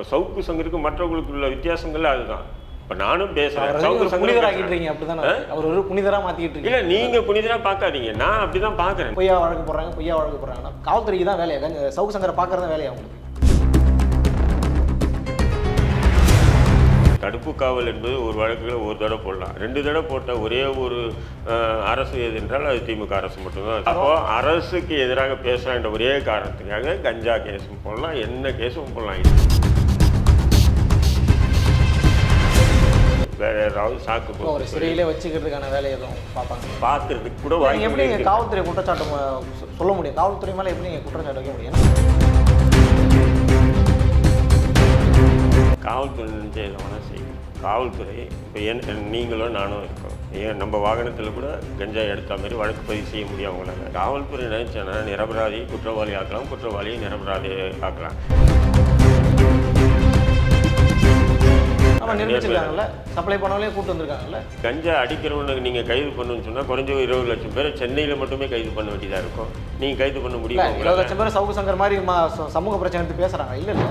இப்போ சவுக்கு சங்கருக்கு மற்றவங்களுக்கு உள்ள வித்தியாசங்கள் அதுதான். இப்போ நானும் பேசுகிறேன், சவுக்கு புனிதராக்கிட்டு அப்படிதான் அவர் ஒரு புனிதராக மாற்றிக்கிட்டு இருக்கீங்க. இல்லை, நீங்கள் புனிதராக பார்க்காதீங்க, நான் அப்படி தான் பார்க்குறேன். பொய்யா வழக்கு போடுறாங்க, பொய்யா வழக்கு போடுறாங்கன்னா காவல்துறைக்கு தான் வேலையா? சவுக்கு சங்கரை பார்க்குறது தான் வேலையா உங்களுக்கு? தடுப்பு காவல் என்பது ஒரு வழக்குகளை ஒரு தடவை போடலாம், 2 தடவை போட்ட ஒரே ஒரு அரசு எது என்றால் அது திமுக அரசு மட்டும்தான். அப்போ அரசுக்கு எதிராக பேசலாம் என்ற ஒரே காரணத்துக்காக கஞ்சா கேஸும் போடலாம், என்ன கேஸும் போடலாம். வேற ஏதாவது சாக்கு ஒரு சிறையிலே வச்சுக்கிறதுக்கான வேலை எதுவும் பார்ப்பாங்க, பார்க்கறதுக்கு கூட எப்படி நீங்கள் காவல்துறை குற்றச்சாட்டு சொல்ல முடியும்? காவல்துறை மேலே எப்படி நீங்கள் குற்றச்சாட்டு வைக்க முடியும்? காவல்துறை நினைச்ச எதனா செய்யும். காவல்துறை இப்போ நீங்களும் நானும் இருக்கோம், நம்ம வாகனத்தில் கூட கஞ்சா எடுத்த மாதிரி வழக்கு பதிவு செய்ய முடியும் அவங்களால. காவல்துறை நினைச்சேன்னா நிரபராதி குற்றவாளி ஆக்கலாம், குற்றவாளியை நிரபராதி ஆக்கலாம். நிரூபிச்சிருக்காங்கல்ல, சப்ளை பண்ணவங்களே கூட்டு வந்திருக்காங்கல்ல. கஞ்சா அடிக்கிறவனுக்கு நீங்கள் கைது பண்ணணும்னு சொன்னால் குறைஞ்ச 20 லட்சம் பேர் சென்னையில் மட்டுமே கைது பண்ண வேண்டியதாக இருக்கும். நீங்கள் கைது பண்ண முடியும்? 20 லட்சம் பேர் சவுக்கு சங்கர் மாதிரி சமூக பிரச்சனை எடுத்து பேசுகிறாங்க. இல்லை இல்லை,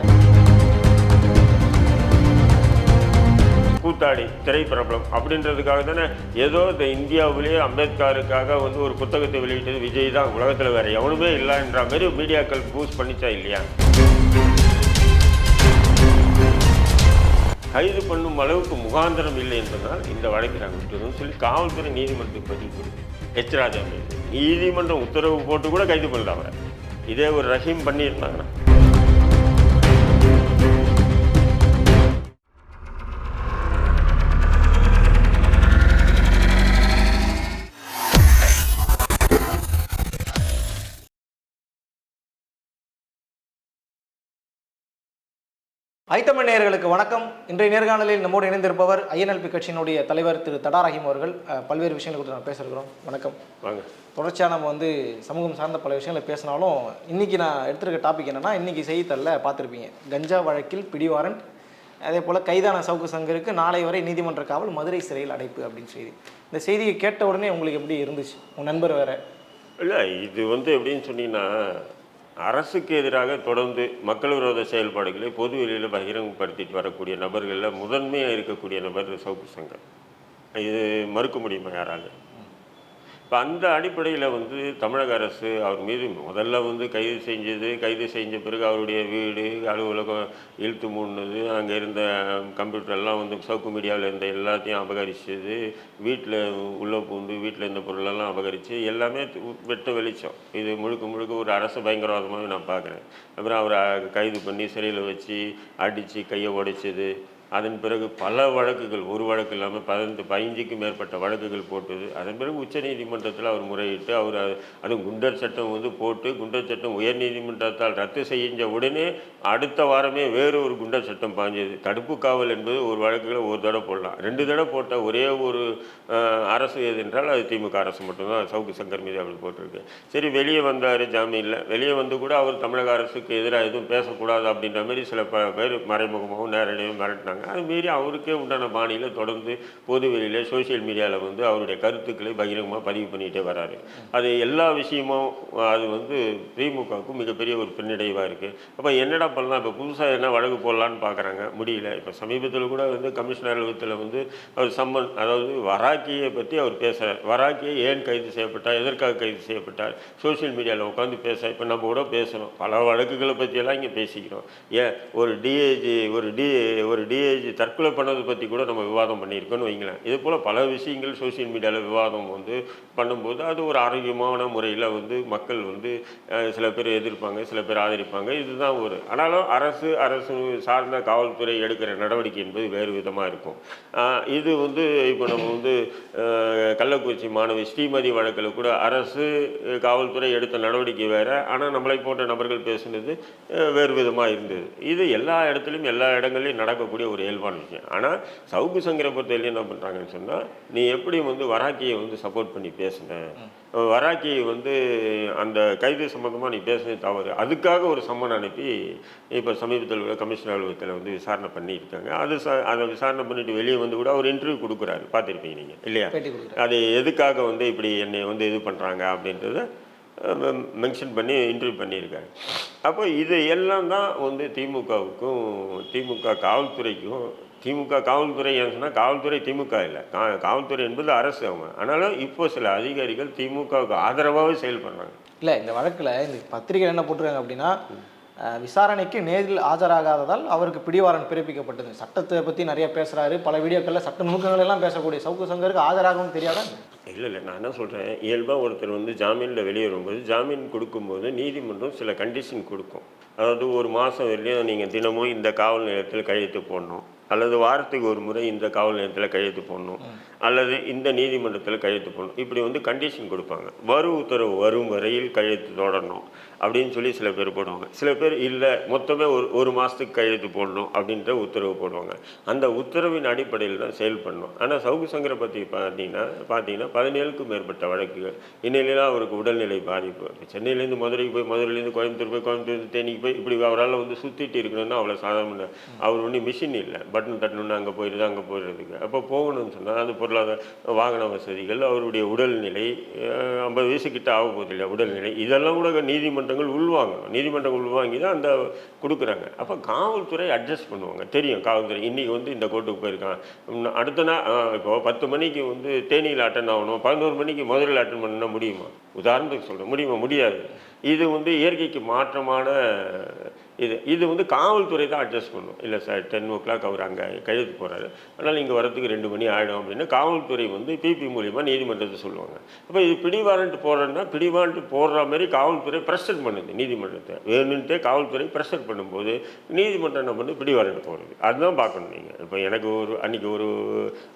கூத்தாடி திரைப்பிரபலம் அப்படின்றதுக்காக தானே ஏதோ இந்த இந்தியாவிலேயே அம்பேத்கருக்காக வந்து ஒரு புத்தகத்தை வெளியிட்டது விஜய் தான், உலகத்தில் வேறு எவனுமே இல்லைன்ற மாதிரி மீடியாக்கள் பூஸ்ட் பண்ணிச்சா இல்லையா? கைது பண்ணும் அளவுக்கு முகாந்திரம் இல்லை என்பதால் இந்த வழக்கு நாங்கள் விட்டுறோம் சொல்லி காவல்துறை நீதிமன்றத்துக்கு பதிவு கொடுத்து எச்ராஜா நீதிமன்றம் உத்தரவு போட்டு கூட கைது பண்ணல அவரை. இதே ஒரு ரஹீம் பண்ணியிருந்தாங்கன்னா. ஐத்தமிழ் நேயர்களுக்கு வணக்கம். இன்றைய நேர்காணலில் நம்மோடு இணைந்திருப்பவர் ஐஎன்எல்பி கட்சியினுடைய தலைவர் திரு தடா ரஹீம் அவர்கள். பல்வேறு விஷயங்களை குறித்து நான் பேசுகிறோம். வணக்கம். வாங்க. தொடர்ச்சியாக நம்ம வந்து சமூகம் சார்ந்த பல விஷயங்களை பேசினாலும் இன்றைக்கி நான் எடுத்துருக்க டாபிக் என்னென்னா, இன்றைக்கி செய்தித்தாளில் பார்த்துருப்பீங்க, கஞ்சா வழக்கில் பிடிவாரண்ட், அதே போல் கைதான சவுக்கு சங்கருக்கு நாளை வரை நீதிமன்ற காவல், மதுரை சிறையில் அடைப்பு அப்படின்னு செய்தி. இந்த செய்தியை கேட்ட உடனே உங்களுக்கு எப்படி இருந்துச்சு? உங்கள் நண்பர் வேறு இல்லை, இது வந்து எப்படின்னு சொன்னீங்கன்னா, அரசுக்கு எதிராக தொடர்ந்து மக்கள் விரோத செயல்பாடுகளை பொது வெளியில் பகிரங்கப்படுத்திட்டு வரக்கூடிய நபர்களில் முதன்மையாக இருக்கக்கூடிய நபர் சவுக்கு சங்கர். இது மறுக்க முடியுமா யாரால? இப்போ அந்த அடிப்படையில் வந்து தமிழக அரசு அவர் மீது முதல்ல வந்து கைது செஞ்ச பிறகு அவருடைய வீடு அலுவலகம் இழுத்து மூடினது, அங்கே இருந்த கம்ப்யூட்டர்லாம் வந்து சவுக்கு மீடியாவில் இருந்த எல்லாத்தையும் அபகரிச்சது, வீட்டில் உள்ளே பூந்து வீட்டில் இருந்த பொருளெல்லாம் அபகரித்து எல்லாமே வெட்ட வெளிச்சம். இது முழுக்க ஒரு அரசு பயங்கரவாதமாகவே நான் பார்க்குறேன். அப்புறம் அவரை கைது பண்ணி சிறையில் வச்சு அடித்து கையை உடைச்சது. அதன் பிறகு பல வழக்குகள், ஒரு வழக்கு இல்லாமல் 15க்கும் மேற்பட்ட வழக்குகள் போட்டது. அதன் பிறகு உச்சநீதிமன்றத்தில் அவர் முறையிட்டு அதுவும் குண்டர் சட்டம் வந்து போட்டு, குண்டர் சட்டம் உயர்நீதிமன்றத்தால் ரத்து செஞ்ச உடனே அடுத்த வாரமே வேறு ஒரு குண்டர் சட்டம் பாஞ்சது. தடுப்பு காவல் என்பது ஒரு வழக்குகளை ஒரு தடவை போடலாம், 2 தடவை போட்ட ஒரே ஒரு அரசு எது என்றால் அது திமுக அரசு மட்டும்தான். சவுக்கு சங்கர் மீது அவர் போட்டிருக்கு. சரி, வெளியே வந்தார் ஜாமீனில். வெளியே வந்து கூட அவர் தமிழக அரசுக்கு எதிராக எதுவும் பேசக்கூடாது அப்படின்ற மாதிரி சில பேர் மறைமுகமாகவும் நேரடியாகவும் மிரட்டினாங்க. அது மீறி அவருக்கே உண்டான பாணியில் தொடர்ந்து பொது வெளியில் சோசியல் மீடியாவில் வந்து அவருடைய கருத்துக்களை பகிரங்கமாக பதிவு பண்ணிகிட்டே வராரு. அது எல்லா விஷயமும் அது வந்து திமுகவுக்கும் மிகப்பெரிய ஒரு பின்னடைவாக இருக்குது. அப்போ என்னடா பண்ணலாம்? இப்போ புதுசாக என்ன வழக்கு போடலான்னு பார்க்குறாங்க, முடியல. இப்போ சமீபத்தில் கூட வந்து கமிஷனர் அலுவலகத்தில் வந்து அவர் அதாவது வராக்கியை பற்றி அவர் பேசுகிறார். வராக்கியை ஏன் கைது செய்யப்பட்டார், எதற்காக கைது செய்யப்பட்டார், சோசியல் மீடியாவில் உட்காந்து இப்போ நம்ம கூட பேசுகிறோம், பல வழக்குகளை பற்றியெல்லாம் இங்கே பேசிக்கிறோம். ஏன் ஒரு டிஏஜி தற்கொலை பண்ணதை பற்றி கூட நம்ம விவாதம் பண்ணியிருக்கோன்னு வைங்களேன். இது போல் பல விஷயங்கள் சோசியல் மீடியாவில் விவாதம் வந்து பண்ணும்போது அது ஒரு ஆரோக்கியமான முறையில் வந்து மக்கள் வந்து சில பேர் எதிர்ப்பாங்க, சில பேர் ஆதரிப்பாங்க. இதுதான் ஆனாலும் அரசு சார்ந்த காவல்துறை எடுக்கிற நடவடிக்கை என்பது வேறு விதமாக இருக்கும். இது வந்து இப்போ நம்ம வந்து கள்ளக்குறிச்சி மாணவி ஸ்ரீமதி வழக்கில் கூட அரசு காவல்துறை எடுத்த நடவடிக்கை வேறு, ஆனால் நம்மளை போன்ற நபர்கள் பேசுனது வேறு விதமாக இருந்தது. இது எல்லா இடத்துலையும் எல்லா இடங்கள்லையும் நடக்கக்கூடிய ஒரு இயல்பான விஷயம். ஆனால் சவுக்கு சங்கரை பொறுத்தவரையிலும் என்ன பண்ணுறாங்கன்னு சொன்னால், நீ எப்படி வந்து வராக்கியை வந்து சப்போர்ட் பண்ணி பேசுன, வராக்கி வந்து அந்த கைது சம்மந்தமாக நீ பேசுனது தவறு, அதுக்காக ஒரு சம்மன் அனுப்பி இப்போ சமீபத்தில் உள்ள கமிஷனர் அலுவலகத்தில் வந்து விசாரணை பண்ணியிருக்காங்க. அதை விசாரணை பண்ணிட்டு வெளியே வந்து கூட அவர் இன்டர்வியூ கொடுக்குறாரு, பார்த்துருப்பீங்க நீங்கள் இல்லையா? அது எதுக்காக வந்து இப்படி என்னை வந்து இது பண்ணுறாங்க அப்படின்றத மென்ஷன் பண்ணி இன்டர்வியூ பண்ணியிருக்காங்க. அப்போ இது எல்லாம் தான் வந்து திமுகவுக்கும் திமுக காவல்துறைக்கும் காவல்துறை ஏன்னு சொன்னால் காவல்துறை திமுக இல்லை, காவல்துறை என்பது அரசு அவங்க. ஆனாலும் இப்போ சில அதிகாரிகள் திமுகவுக்கு ஆதரவாகவே செயல்படுறாங்க. இல்லை, இந்த வழக்கில் இந்த பத்திரிகையில் என்ன போட்டிருக்காங்க அப்படின்னா, விசாரணைக்கு நேரில் ஆஜராகாததால் அவருக்கு பிடிவாரண்ட் பிறப்பிக்கப்பட்டது. சட்டத்தை பற்றி நிறைய பேசுகிறாரு, பல வீடியோக்களில் சட்ட நுணுக்கங்கள் எல்லாம் பேசக்கூடிய சவுக்கு சங்கருக்கு ஆஜராகவும் தெரியாதா? இல்லை, நான் என்ன சொல்கிறேன், இயல்பாக ஒருத்தர் வந்து ஜாமீனில் வெளியே வரும்போது ஜாமீன் கொடுக்கும்போது நீதிமன்றம் சில கண்டிஷன் கொடுக்கும். அதாவது ஒரு மாதம் வரையும் நீங்கள் தினமும் இந்த காவல் நிலையத்தில் கையெழுத்து போடணும், அல்லது வாரத்துக்கு ஒரு முறை இந்த காவல் நிலையத்தில் கையெழுத்து போடணும், அல்லது இந்த நீதிமன்றத்தில் கையெழுத்து போடணும். இப்படி வந்து கண்டிஷன் கொடுப்பாங்க. உத்தரவு வரும் வரையில் கையெழுத்து தொடரணும் அப்படின்னு சொல்லி சில பேர் போடுவாங்க. சில பேர் இல்லை, மொத்தமே ஒரு மாதத்துக்கு கையெழுத்து போடணும் அப்படின்ற உத்தரவு போடுவாங்க. அந்த உத்தரவின் அடிப்படையில் தான் செயல்படணும். ஆனால் சவுக்கு சங்கரை பற்றி பார்த்தீங்கன்னா 17க்கும் மேற்பட்ட வழக்குகள். இந்நிலையில் அவருக்கு உடல்நிலை பாதிப்பு. சென்னையிலேருந்து மதுரைக்கு போய், மதுரையிலேருந்து கோயம்புத்தூர் போய், கோயம்புத்தூர் தேனிக்கு போய், இப்படி அவரால் வந்து சுற்றிட்டு இருக்கணும்னா அவ்வளோ சாதாரண. அவர் ஒன்றும் மிஷின் இல்லை, பட்டன் தட்டணுன்னு அங்கே போயிடுறதுக்கு. அப்போ போகணும்னு சொன்னால் அது பொருளாதார வாகன வசதிகள், அவருடைய உடல்நிலை, 50 வயசுக்கிட்ட ஆக போகுது இல்லையா, உடல்நிலை, இதெல்லாம் கூட நீதிமன்றங்கள் உள்வாங்கி தான் அந்த கொடுக்குறாங்க. அப்போ காவல்துறை அட்ஜஸ்ட் பண்ணுவாங்க. தெரியும் காவல்துறை இன்றைக்கி வந்து இந்த கோர்ட்டுக்கு போயிருக்கான், அடுத்த நாள் இப்போ 10 மணிக்கு வந்து தேனியில் அட்டன் ஆகணும், 11 மணிக்கு மதுரையில் அட்டன் பண்ணால் முடியுமா? உதாரணத்துக்கு சொல்கிறேன், முடியாது. இது வந்து இயற்கைக்கு மாற்றமான இது வந்து காவல்துறை தான் அட்ஜஸ்ட் பண்ணும். இல்லை சார் 10 o'clock அவர் அங்கே கையெழுத்து போகிறாரு, அதனால் இங்கே வரத்துக்கு 2 மணி ஆகிடும் அப்படின்னு காவல்துறை வந்து பிபி மூலிமா நீதிமன்றத்தை சொல்லுவாங்க. அப்போ இது பிடிவாரண்ட் போடுறதுன்னா பிடிவாரண்ட் போடுற மாதிரி காவல்துறை ப்ரெஷர் பண்ணுது நீதிமன்றத்தை. வேணுன்ட்டே காவல்துறை ப்ரெஷர் பண்ணும்போது நீதிமன்றம் என்ன பண்ணு பிடிவாரண்ட் போடுறது. அதுதான் பார்க்கணும் நீங்கள். இப்போ எனக்கு அன்றைக்கி ஒரு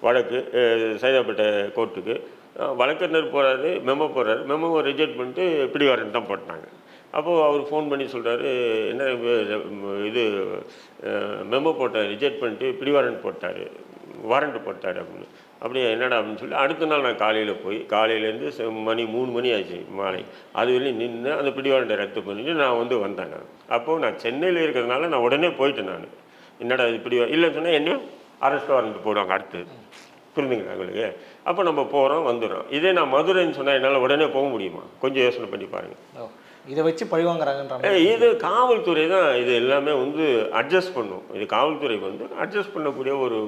வழக்கு சைதாப்பேட்டை கோர்ட்டுக்கு வழக்கறிஞர் போகிறாரு, மெமோவை ரிஜெக்ட் பண்ணிட்டு பிடிவாரண்ட் தான் போட்டாங்க. அப்போது அவர் ஃபோன் பண்ணி சொல்கிறாரு, என்ன இது மெமோ ரிஜெக்ட் பண்ணிட்டு பிடிவாரண்ட் வாரண்ட் போட்டார் அப்படின்னு. அப்படியே என்னடா அப்படின்னு சொல்லி அடுத்த நாள் நான் காலையிலேருந்து 3 மணி ஆச்சு மாலை, அது வரையும் நின்று அந்த பிடிவாரண்டை ரத்து பண்ணிவிட்டு நான் வந்தேன். அப்போது நான் சென்னையில் இருக்கிறதுனால நான் உடனே போயிட்டேன். நான் என்னடா இது இல்லைன்னு சொன்னால் என்ன அரெஸ்ட் வாரண்ட் போடுவாங்க அடுத்து, புரிஞ்சுங்களா உங்களுக்கு? அப்போ நம்ம போகிறோம் வந்துடுறோம். இதே நான் மதுரைன்னு சொன்னால் என்னால் உடனே போக முடியுமா? கொஞ்சம் யோசனை பண்ணி பாருங்கள். இதை வச்சு பழிவாங்கிறாங்கன்ற இது காவல்துறை தான் இது எல்லாமே வந்து அட்ஜஸ்ட் பண்ணும். இது காவல்துறை வந்து அட்ஜஸ்ட் பண்ணக்கூடிய ஒரு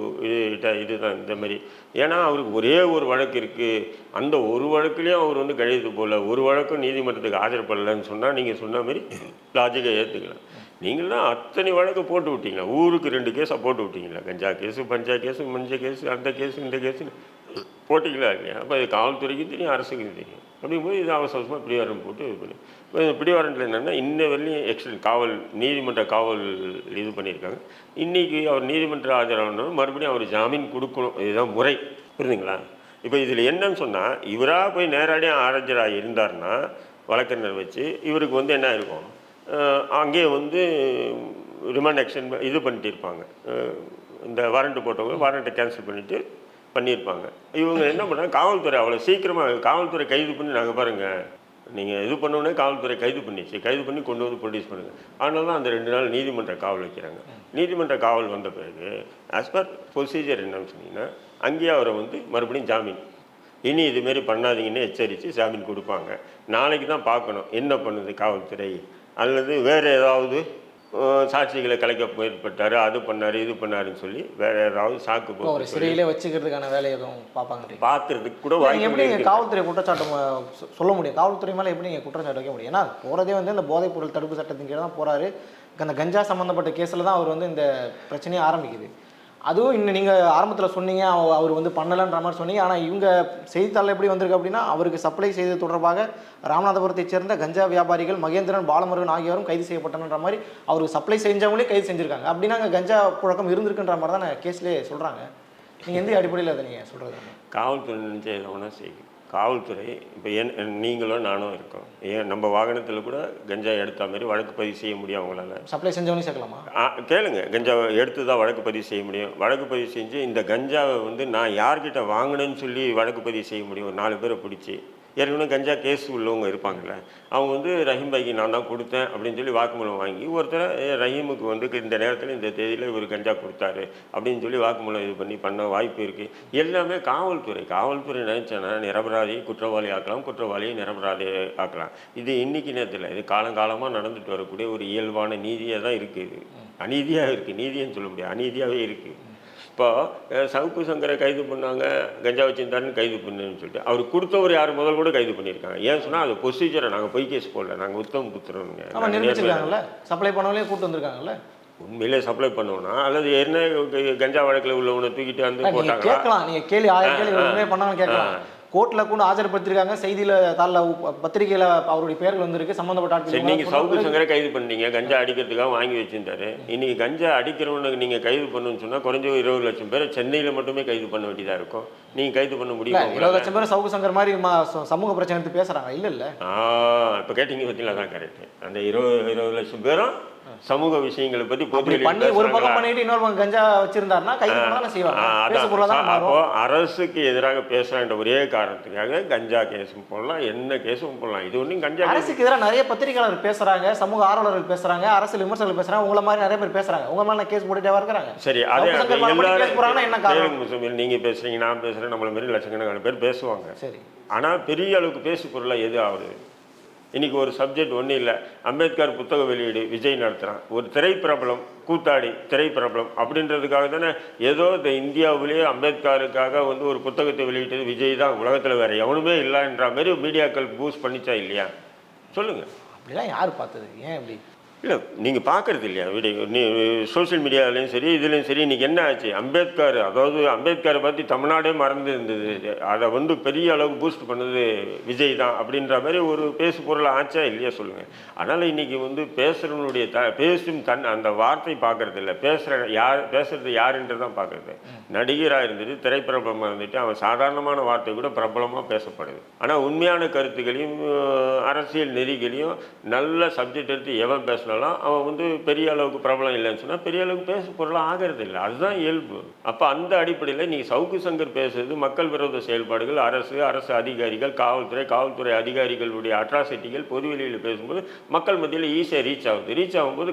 இதுதான் இந்த மாதிரி. ஏன்னா அவருக்கு ஒரே ஒரு வழக்கு இருக்குது, அந்த ஒரு வழக்குலேயும் அவர் வந்து கையெழுத்து போடல, ஒரு வழக்கும் நீதிமன்றத்துக்கு ஆஜர்படலைன்னு சொன்னால் நீங்கள் சொன்ன மாதிரி லாஜிக்காக ஏற்றுக்கலாம். நீங்கள் தான் அத்தனை வழக்கு போட்டு விட்டீங்களா, ஊருக்கு 2 கேஸாக போட்டு விட்டீங்களா, கஞ்சா கேஸு, பஞ்சா கேஸு, மஞ்சள் கேஸு, அந்த கேஸு, இந்த கேஸுன்னு போட்டிங்களா இல்லையா? அப்போ இது காவல்துறைக்கு தெரியும், அரசுக்கு தெரியும். அப்படிங்கும்போது இது அவசரமாக பிடிவாரண்ட் போட்டு இது பண்ணி பிடிவாரண்டில் என்னென்னா இன்ன வரையும் நீதிமன்ற காவல் இது பண்ணியிருக்காங்க. இன்றைக்கி அவர் நீதிமன்ற ஆஜராகணும், மறுபடியும் அவர் ஜாமீன் கொடுக்கணும். இதுதான் முறை, புரியுதுங்களா? இப்போ இதில் என்னன்னு சொன்னால் இவராக போய் நேரடியாக ஆஜராக இருந்தார்னா வழக்கறிஞர் வச்சு இவருக்கு வந்து என்ன இருக்கும், அங்கேயே வந்து ரிமாண்ட் ஆக்ஷன் இது பண்ணிட்டு இருப்பாங்க. இந்த வாரண்ட்டு போட்டவங்க வாரண்ட்டை கேன்சல் பண்ணியிருப்பாங்க. இவங்க என்ன பண்ணுறாங்க, காவல்துறை அவ்வளோ சீக்கிரமாக காவல்துறை கைது பண்ணி நாங்கள் பாருங்கள் நீங்கள் இது பண்ணோடனே காவல்துறை கைது பண்ணி கொண்டு வந்து ப்ரொடியூஸ் பண்ணுங்கள். அதனால தான் அந்த 2 நாள் நீதிமன்ற காவல் வைக்கிறாங்க. நீதிமன்ற காவல் வந்த பிறகு ஆஸ் பர் ப்ரொசீஜர் என்னன்னு சொன்னீங்கன்னா அங்கேயே அவரை வந்து மறுபடியும் ஜாமீன், இனி இதுமாரி பண்ணாதீங்கன்னு எச்சரித்து ஜாமீன் கொடுப்பாங்க. நாளைக்கு தான் பார்க்கணும் என்ன பண்ணுது காவல்துறை, அல்லது வேறு ஏதாவது சாட்சிகளை கலைக்க முயற்பட்டார், அது பண்ணார் இது பண்ணாருன்னு சொல்லி வேறு ஏதாவது சாக்கு ஒரு சிறையிலே வச்சுக்கிறதுக்கான வேலை எதுவும் பார்க்குறதுக்கு கூட எப்படி நீங்கள் காவல்துறை குற்றச்சாட்டு சொல்ல முடியும்? காவல்துறை மேலே எப்படி நீங்கள் குற்றச்சாட்டு வைக்க முடியும்? ஏன்னா போகிறதே வந்து இந்த போதைப் பொருள் தடுப்பு சட்டத்தின் கீழே தான் போகிறாரு. அந்த கஞ்சா சம்மந்தப்பட்ட கேஸில் தான் அவர் வந்து இந்த பிரச்சனையே ஆரம்பிக்குது. அதுவும் இன்னும் நீங்கள் ஆரம்பத்தில் சொன்னீங்க அவர் வந்து பண்ணலைன்ற மாதிரி சொன்னீங்க. ஆனால் இவங்க செய்தித்தாளில் எப்படி வந்திருக்கு அப்படின்னா அவருக்கு சப்ளை செய்தது தொடர்பாக ராமநாதபுரத்தைச் சேர்ந்த கஞ்சா வியாபாரிகள் மகேந்திரன், பாலமுருகன் ஆகியோரும் கைது செய்யப்பட்டன்ற மாதிரி அவருக்கு சப்ளை செஞ்சவங்களே கைது செஞ்சுருக்காங்க. அப்படின்னா அங்கே கஞ்சா புழக்கம் இருந்திருக்குன்ற மாதிரி தான் கேஸ்லேயே சொல்கிறாங்க. நீங்கள் எந்த அடிப்படையில் அதை நீங்கள் சொல்கிறது? காவல்துறை நினைச்ச எதோனா செய்யும். காவல்துறை இப்போ நீங்களும் நானும் இருக்கோம், ஏன் நம்ம வாகனத்தில் கூட கஞ்சா எடுத்த மாதிரி வழக்கு பதிவு செய்ய முடியும் அவங்களால? சப்ளை செஞ்சவனே சேர்க்கலாமா? கேளுங்க, கஞ்சாவை எடுத்து தான் வழக்கு பதிவு செய்ய முடியும். வழக்கு பதிவு செஞ்சு இந்த கஞ்சாவை வந்து நான் யார்கிட்ட வாங்கினேன்னு சொல்லி வழக்கு பதிவு செய்ய முடியும். ஒரு 4 பேரை பிடிச்சி ஏற்கனவே கஞ்சா கேஸ் உள்ளவங்க இருப்பாங்கள்ல, அவங்க வந்து ரஹீம் பாய்க்கு நான் தான் கொடுத்தேன் அப்படின்னு சொல்லி வாக்குமூலம் வாங்கி ஒருத்தர் ரஹீமுக்கு வந்து இந்த நேரத்தில் இந்த தேதியில் இவர் கஞ்சா கொடுத்தாரு அப்படின்னு சொல்லி வாக்குமூலம் இது பண்ண வாய்ப்பு இருக்குது. எல்லாமே காவல்துறை நினைச்சேன்னா நிரபராதி குற்றவாளி ஆக்கலாம், குற்றவாளியை நிரபராதி ஆக்கலாம். இது இன்னைக்கு நேரத்தில் இது காலங்காலமாக நடந்துட்டு வரக்கூடிய ஒரு இயல்பான நீதியாக தான் இருக்குது. அநீதியாக இருக்குது, நீதின்னு சொல்ல முடியாது, அநீதியாகவே இருக்குது. இப்போ சவுக்கு சங்கரை கைது பண்ணாங்க, கஞ்சா வச்சிருந்தாருன்னு கைது பண்ணுன்னு சொல்லிட்டு அவர் கொடுத்தவர் யார் முதல் கூட கைது பண்ணியிருக்காங்க. ஏன் சொன்னால் அது ப்ரொசீஜரை நாங்கள் பொய் கேஸ் போடல, நாங்கள் உத்தம் புத்திரனுங்க. நிரூபிச்சிருக்காங்கல்ல, சப்ளை பண்ணவங்களே கூட்டு வந்திருக்காங்கல்ல. உண்மையிலே சப்ளை பண்ணுவோம்னா அல்லது என்ன கஞ்சா வழக்கில் உள்ளவனை தூக்கிட்டு வந்து போட்டாங்க கேட்கலாம். நீங்கள் கேள்வி 1000 கேள்வி உண்மையே பண்ணாலும் கேட்கலாம். கோர்ட்டில் கூட ஆஜர்படுத்திருக்காங்க, செய்தியில் தாளில் பத்திரிகையில் அவருடைய பேர்கள் வந்திருக்கு சம்மந்தப்பட்ட ஆட்கள். நீங்கள் சவுக்கு சங்கரை கைது பண்ணீங்க, கஞ்சா அடிக்கிறதுக்காக வாங்கி வச்சுருந்தாரு. இன்றைக்கி கஞ்சா அடிக்கிறவனுக்கு நீங்கள் கைது பண்ணணும்னு சொன்னால் குறைஞ்ச 20 லட்சம் பேர் சென்னையில் மட்டுமே கைது பண்ண வேண்டியதாக இருக்கும். நீங்கள் கைது பண்ண முடியும். 20 லட்சம் பேர் சவுக்கு சங்கர் மாதிரி சமூக பிரச்சனை எடுத்து பேசுகிறாங்க. இல்லை இப்போ கேட்டிங்க பற்றியில் தான் கரெக்டு. அந்த 20 லட்சம் பேரும் சமூக விஷயங்களை பற்றி பண்ணி ஒரு பக்கம் பண்ணிட்டு இன்னொரு பக்கம் கஞ்சா வச்சிருந்தாருன்னா கைது பண்ணாலும் செய்வாங்க. அப்போ அரசுக்கு எதிராக பேசுகிற ஒரே காரணத்துக்காக கஞ்சா கேஸும் போடலாம், என்ன கேஸும் போடலாம். இது ஒன்றும் கஞ்சா அரசுக்கு எதிராக நிறைய பத்திரிகையாளர் பேசுறாங்க, சமூக ஆர்வலர்கள் பேசுறாங்க, அரசியல் விமர்சகர்கள் பேசுறாங்க, உங்களை மாதிரி நிறைய பேர் பேசுறாங்க. உங்க மேல கேஸ் போட்டுட்டே இருக்கிறாங்க. சரி, அதே என்ன காரணம்? நீங்க பேசுறீங்க, நான் பேசுறேன், நம்மள மாதிரி லட்சக்கணக்கான பேர் பேசுவாங்க. சரி, ஆனா பெரிய அளவுக்கு பேசு பொருளா எது ஆகுது? இன்றைக்கி ஒரு சப்ஜெக்ட் ஒன்றும் இல்லை. அம்பேத்கர் புத்தக வெளியீடு விஜய் நடத்துகிறான். ஒரு திரைப்பிரபலம், கூத்தாடி திரைப்பிரபலம் அப்படின்றதுக்காக தானே ஏதோ இந்த இந்தியாவிலேயே அம்பேத்கருக்காக வந்து ஒரு புத்தகத்தை வெளியிட்டது விஜய் தான், உலகத்தில் வேறு எவனுமே இல்லைன்ற மாதிரி மீடியாக்கள் பூஸ்ட் பண்ணிச்சா இல்லையா? சொல்லுங்கள். அப்படிலாம் யார் பார்த்தது? ஏன் அப்படி? இல்லை, நீங்கள் பார்க்குறது இல்லையா வீடியோ? சோஷியல் மீடியாவிலையும் சரி இதுலேயும் சரி இன்றைக்கி என்ன ஆச்சு? அம்பேத்கர், அதாவது அம்பேத்கரை பற்றி தமிழ்நாடே மறந்து இருந்தது, அதை வந்து பெரிய அளவுக்கு பூஸ்ட் பண்ணது விஜய் தான் அப்படின்ற மாதிரி ஒரு பேசு பொருள் ஆச்சா இல்லையா? சொல்லுங்கள். அதனால் இன்றைக்கி வந்து பேசுகிறவனுடைய பேசும் அந்த வார்த்தை பார்க்குறது இல்லை, பேசுகிறது யாருன்றது தான் பார்க்குறது. நடிகராக இருந்துட்டு திரைப்பிரபலமாக இருந்துட்டு அவன் சாதாரணமான வார்த்தை கூட பிரபலமாக பேசப்படுது. ஆனால் உண்மையான கருத்துக்களையும் அரசியல் நெறிகளையும் நல்ல சப்ஜெக்ட் எடுத்து எவன் பேச அவன் வந்து பெரிய அளவுக்கு பிரபலம் இல்லைன்னு சொன்னால் பெரிய அளவுக்கு பேச பொருளாக ஆகிறது இல்லை. அதுதான் இயல்பு. அப்போ அந்த அடிப்படையில் நீங்கள் சவுக்கு சங்கர் பேசுறது மக்கள் விரோத செயல்பாடுகள், அரசு அதிகாரிகள், காவல்துறை அதிகாரிகளுடைய அட்ராசிட்டிகள் பொதுவெளியில் பேசும்போது மக்கள் மத்தியில் ஈஸியாக ரீச் ஆகும்போது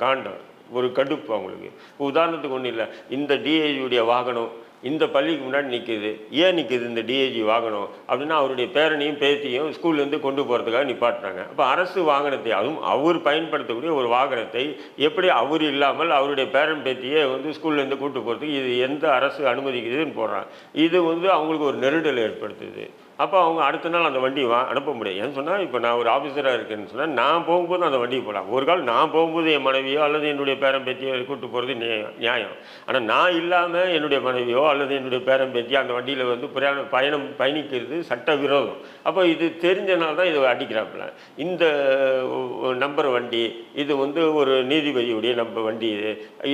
காண்டம் ஒரு கடுப்பு அவங்களுக்கு. உதாரணத்துக்கு ஒன்றும் இல்லை, இந்த டிஐஜியுடைய வாகனம் இந்த பள்ளிக்கு முன்னாடி நிற்கிது. ஏன் நிற்கிது இந்த டிஐஜி வாகனம் அப்படின்னா அவருடைய பேரனையும் பேத்தியும் ஸ்கூல்லேருந்து கொண்டு போகிறதுக்காக நிப்பாட்டுறாங்க. அப்போ அரசு வாகனத்தை, அதுவும் அவர் பயன்படுத்தக்கூடிய ஒரு வாகனத்தை எப்படி அவர் இல்லாமல் அவருடைய பேரன் பேத்தியை வந்து ஸ்கூல்லேருந்து கூட்டு போகிறதுக்கு இது எந்த அரசு அனுமதிக்குதுன்னு போடுறாங்க. இது வந்து அவங்களுக்கு ஒரு நெருடல் ஏற்படுத்துது. அப்போ அவங்க அடுத்த நாள் அந்த வண்டி அனுப்ப முடியாது. ஏன்னு சொன்னால் இப்போ நான் ஒரு ஆஃபீஸராக இருக்கேன்னு சொன்னால் நான் போகும்போது அந்த வண்டியை போகலாம். ஒரு கால் நான் போகும்போது என் மனைவியோ அல்லது என்னுடைய பேரன் பேத்தியோ கூப்பிட்டு போகிறது நியாயம். ஆனால் நான் இல்லாமல் என்னுடைய மனைவியோ அல்லது என்னுடைய பேரன் பேத்தியோ அந்த வண்டியில் வந்து பயணிக்கிறது சட்ட விரோதம். அப்போ இது தெரிஞ்சனால தான் இதை அடிக்கிறாப்புல. இந்த நம்பர் வண்டி இது வந்து ஒரு நீதிபதியுடைய வண்டி.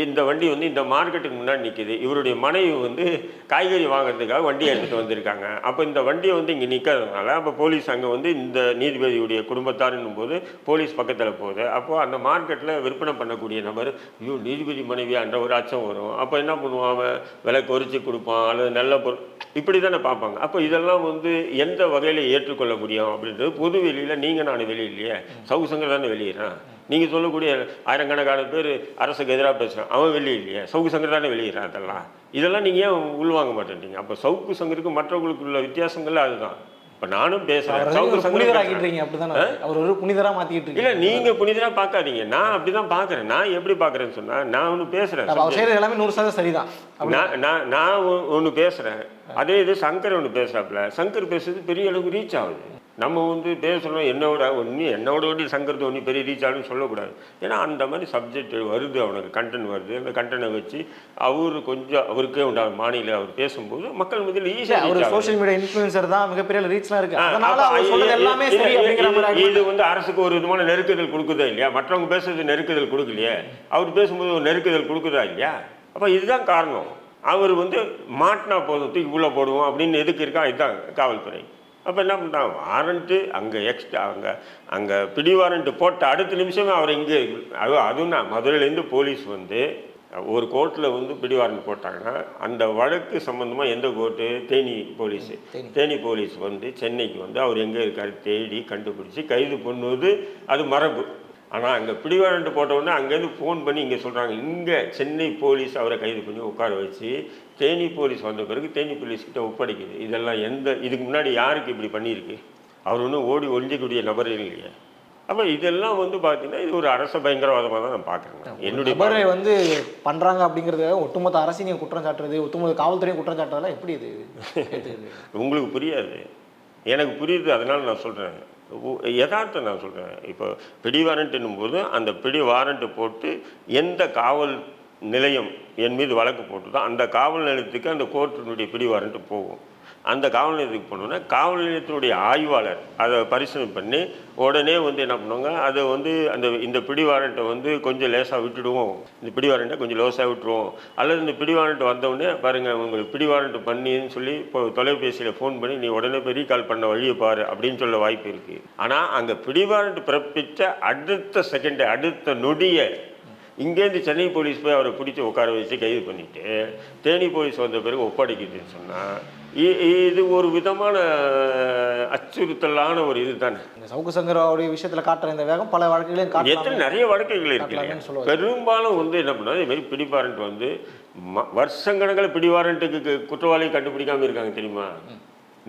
இந்த வண்டி வந்து இந்த மார்க்கெட்டுக்கு முன்னாடி நிற்கிது. இவருடைய மனைவி வந்து காய்கறி வாங்குறதுக்காக வண்டியை எடுத்துகிட்டு வந்திருக்காங்க. அப்போ இந்த வண்டியை வந்து இங்கே நிற்கிறதுனால அப்போ போலீஸ் அங்கே வந்து இந்த நீதிபதியுடைய குடும்பத்தாருன்னும் போது போலீஸ் பக்கத்தில் போகுது. அப்போது அந்த மார்க்கெட்டில் விற்பனை பண்ணக்கூடிய நபர் ஐயோ நீதிபதி மனைவியான்ற ஒரு அச்சம் வரும். அப்போ என்ன பண்ணுவான், அவன் விலை குறைச்சி கொடுப்பான் அல்லது நல்ல பொருள் இப்படி தானே பார்ப்பாங்க. அப்போ இதெல்லாம் வந்து எந்த வகையில் ஏற்றுக்கொள்ள முடியும் அப்படின்றது பொது வெளியில் நீங்கள் நான் வெளியிலையே சவுக்கு சங்கர் தானே வெளியிடறான். நீங்கள் சொல்லக்கூடிய ஆயிரக்கணக்கான பேர் அரசுக்கு எதிராக பேசுகிறான், அவன் வெளியிலையே சவுக்கு சங்கர் தானே வெளியிடறான். இதெல்லாம் நீங்கள் ஏன் உள்வாங்க மாட்டேன்றீங்க? அப்போ சவுக்கு சங்கருக்கு மற்றவங்களுக்கு உள்ள வித்தியாசங்கள் அதுதான். இப்போ நானும் பேசுகிறேன், சவுக்கு சங்கர் அவர் ஒரு புனிதராக மாற்றிக்கிட்டு இல்லை, நீங்கள் புனிதராக பார்க்காதீங்க, நான் அப்படி தான் பார்க்குறேன். நான் எப்படி பார்க்குறேன்னு சொன்னால் நான் ஒன்று பேசுகிறேன், எல்லாமே 100% சரிதான். நான் ஒன்று பேசுகிறேன், அதே இது சங்கர் ஒன்று பேசுகிறாப்புல. சங்கர் பேசுறது பெரிய அளவுக்கு ரீச் ஆகுது. நம்ம வந்து பேசணும் என்னோட சங்கரத்தை ஒன்று பெரிய ரீச் ஆகுன்னு சொல்லக்கூடாது. ஏன்னா அந்த மாதிரி சப்ஜெக்ட் வருது, அவனுக்கு கண்டென்ட் வருது. அந்த கண்டென்ட்டை வச்சு அவர் கொஞ்சம் அவருக்கே உண்டாகும் மாநில அவர் பேசும்போது மக்கள் மத்தியில் ஈஸியாக ஒரு சோஷியல் மீடியா இன்ஃப்ளூயன்சர் தான் மிகப்பெரிய ரீச்லாம் இருக்கு. இது வந்து அரசுக்கு ஒரு விதமான நெருக்குதல் கொடுக்குதா இல்லையா? மற்றவங்க பேசுறது நெருக்குதல் கொடுக்கலையே, அவர் பேசும்போது ஒரு நெருக்குதல் கொடுக்குதா இல்லையா? அப்போ இதுதான் காரணம். அவர் வந்து மாட்டினா போதும் தூக்கி உள்ள போடுவோம் அப்படின்னு எதுக்கு இருக்கா? இதுதான் காவல்துறை. அப்போ என்ன பண்ணுறான், வாரண்ட்டு அங்கே எக்ஸ்ட்ரா அங்கே பிடி வாரண்ட்டு போட்ட அடுத்த நிமிஷமே அவர் இங்கே அதுவும் நான் மதுரையிலேருந்து போலீஸ் வந்து ஒரு கோர்ட்டில் வந்து பிடிவாரண்ட் போட்டாங்கன்னா அந்த வழக்கு சம்மந்தமாக எந்த court, Theni police. Theni police வந்து சென்னைக்கு வந்து அவர் எங்கே இருக்கார் தேடி கண்டுபிடிச்சி கைது பண்ணுவது அது மரபு. ஆனால் அங்கே பிடிவாரண்ட் போட்டவுடனே அங்கேருந்து ஃபோன் பண்ணி இங்கே சொல்கிறாங்க, இங்கே சென்னை போலீஸ் அவரை கைது பண்ணி உட்கார வச்சு தேனி போலீஸ் வந்த பிறகு தேனி போலீஸ்கிட்ட ஒப்படைக்குது. இதெல்லாம் இதுக்கு முன்னாடி யாருக்கு இப்படி பண்ணியிருக்கு? அவர் ஒன்றும் ஓடி ஒழிஞ்சக்கூடிய நபர் இல்லையே. அப்போ இதெல்லாம் வந்து பார்த்தீங்கன்னா இது ஒரு அரச பயங்கரவாதமாக தான் நான் பார்க்குறேன். என்னுடைய நபரை வந்து பண்ணுறாங்க அப்படிங்கிறத ஒட்டுமொத்த அரசியல் குற்றம் சாட்டுறது, ஒட்டுமொத்த காவல்துறையும் குற்றம் சாட்டுறதெல்லாம் எப்படி இது உங்களுக்கு புரியாது, எனக்கு புரியுது. அதனால் நான் சொல்கிறேன், யதார்த்தம் நான் சொல்கிறேன். இப்போ பிடி வாரண்ட்டுன்னும் போது அந்த பிடி வாரண்ட்டு போட்டு எந்த காவல் நிலையம் என் மீது வழக்கு போட்டு தான் அந்த காவல் நிலையத்துக்கு அந்த கோர்ட்டினுடைய பிடி வாரண்ட்டு போகும். அந்த காவல் நிலையத்துக்கு போனோன்னா காவல் நிலையத்தினுடைய ஆய்வாளர் அதை பரிசீலனை பண்ணி உடனே வந்து என்ன பண்ணுவாங்க, அதை வந்து இந்த பிடி வாரண்ட்டை வந்து கொஞ்சம் லேசாக விட்டுடுவோம், இந்த பிடி வாரண்ட்டை கொஞ்சம் லேசாக விட்டுருவோம், அல்லது இந்த பிடி வாரண்ட் வந்தவுடனே பாருங்கள் உங்களுக்கு பிடி வாரண்ட் பண்ணின்னு சொல்லி இப்போ தொலைபேசியில் ஃபோன் பண்ணி நீ உடனே போய் ரீகால் பண்ண வழியை பாரு அப்படின்னு சொல்ல வாய்ப்பு இருக்குது. ஆனால் அங்கே பிடி வாரண்ட் பிறப்பித்த அடுத்த செகண்டு, அடுத்த நொடியை இங்கேருந்து சென்னை போலீஸ் போய் அவரை பிடிச்சி உட்கார வச்சு கைது பண்ணிவிட்டு தேனி போலீஸ் வந்த பிறகு ஒப்படைக்குதுன்னு சொன்னால் இது ஒரு விதமான அச்சுறுத்தலான ஒரு இது தானே. இந்த சவுக்கு சங்கரோடைய விஷயத்தில் காட்டுற இந்த வேகம் பல வழக்குகளையும் எத்தனை நிறைய வழக்குகள் இருக்கு. பெரும்பாலும் வந்து என்ன பண்ணால் இதுமாதிரி பிடி வாரண்ட் வந்து வருஷக்கணக்கில் பிடி வாரண்ட்டுக்கு குற்றவாளியை கண்டுபிடிக்காமல் இருக்காங்க தெரியுமா.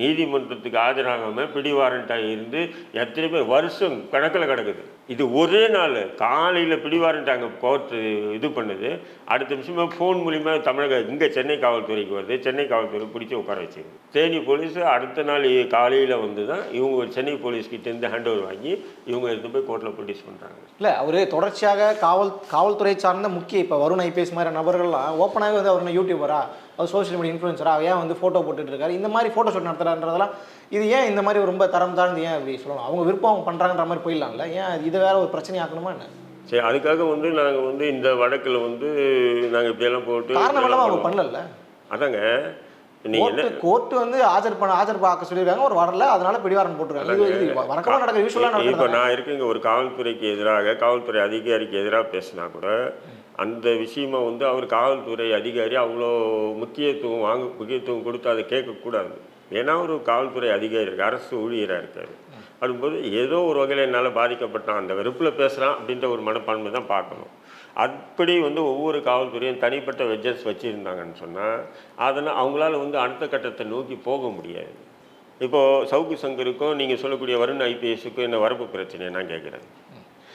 நீதிமன்றத்துக்கு ஆஜராகாமல் பிடி வாரண்ட்டாக இருந்து எத்தனை பேர் வருஷம் கணக்கில் கிடக்குது. இது ஒரே நாள் காலையில் பிடி வாரண்ட் அங்கே கோர்ட்டு இது பண்ணுது, அடுத்த நிமிஷமாக ஃபோன் மூலிமா தமிழக இங்கே சென்னை காவல்துறைக்கு வருது, சென்னை காவல்துறை பிடிச்சி உட்கார வச்சுது. தேனி போலீஸ் அடுத்த நாள் காலையில் வந்து தான் இவங்க சென்னை போலீஸ்கிட்டேருந்து ஹேண்ட் ஓவர் வாங்கி இவங்க எடுத்து போய் கோர்ட்டில் ப்ரொடியூஸ் பண்ணுறாங்க. இல்லை அவர் தொடர்ச்சியாக காவல்துறை சார்ந்த முக்கிய இப்போ வருண் ஐபிஎஸ் மாதிரி நபர்கள்லாம் ஓப்பனாகவே வந்து அவர் யூடியூபரா, அவர் சோஷியல் மீடியா இன்ஃப்ளூயன்சராக ஏன் வந்து ஃபோட்டோ போட்டுட்டு இருக்காரு, இந்த மாதிரி ஃபோட்டோ ஷூட் நடத்துறான்றதெல்லாம் இது ஏன் இந்த மாதிரி ரொம்ப தரம் தாழ்ந்து ஏன் அப்படி சொல்லணும்? அவங்க விருப்பம் அவங்க பண்ணுறாங்கன்ற மாதிரி போயிடலாம்ல, ஏன் இதை வேற ஒரு பிரச்சனை ஆக்கணுமா என்ன? சரி, அதுக்காக வந்து நாங்கள் வந்து இந்த வழக்கில் வந்து நாங்கள் இப்படியெல்லாம் போட்டு காரணம் இல்லாமல் அவங்க பண்ணல. அதாங்க கோர்ட்டு வந்து ஆஜர் பார்க்க சொல்லியிருக்காங்க, ஒரு வரல, அதனால பிடிவாரண்ட் போட்டுருக்காங்க. வழக்கமாக நடக்கிற யூஸ்வலாக இப்போ நான் இருக்கேங்க ஒரு காவல்துறைக்கு எதிராக காவல்துறை அதிகாரிக்கு எதிராக பேசினா கூட அந்த விஷயமா வந்து அவர் காவல்துறை அதிகாரி அவ்வளோ முக்கியத்துவம் கொடுத்து அதை கேட்கக்கூடாது. ஏன்னா ஒரு காவல்துறை அதிகாரி இருக்குது, அரசு ஊழியராக இருக்கார். அப்படின்போது ஏதோ ஒரு வகையில் என்னால் பாதிக்கப்பட்டான், அந்த வெறுப்பில் பேசுகிறான் அப்படின்ற ஒரு மனப்பான்மை தான் பார்க்கணும். அப்படி வந்து ஒவ்வொரு காவல்துறையும் தனிப்பட்ட வெஜ்ஜஸ் வச்சுருந்தாங்கன்னு சொன்னால் அதனால் அவங்களால வந்து அடுத்த கட்டத்தை நோக்கி போக முடியாது. இப்போது சவுக்கு சங்கருக்கும் நீங்கள் சொல்லக்கூடிய வருண் ஐபிஎஸ்ஸுக்கும் என்ன வரப்பு பிரச்சனை நான் கேட்குறேன்,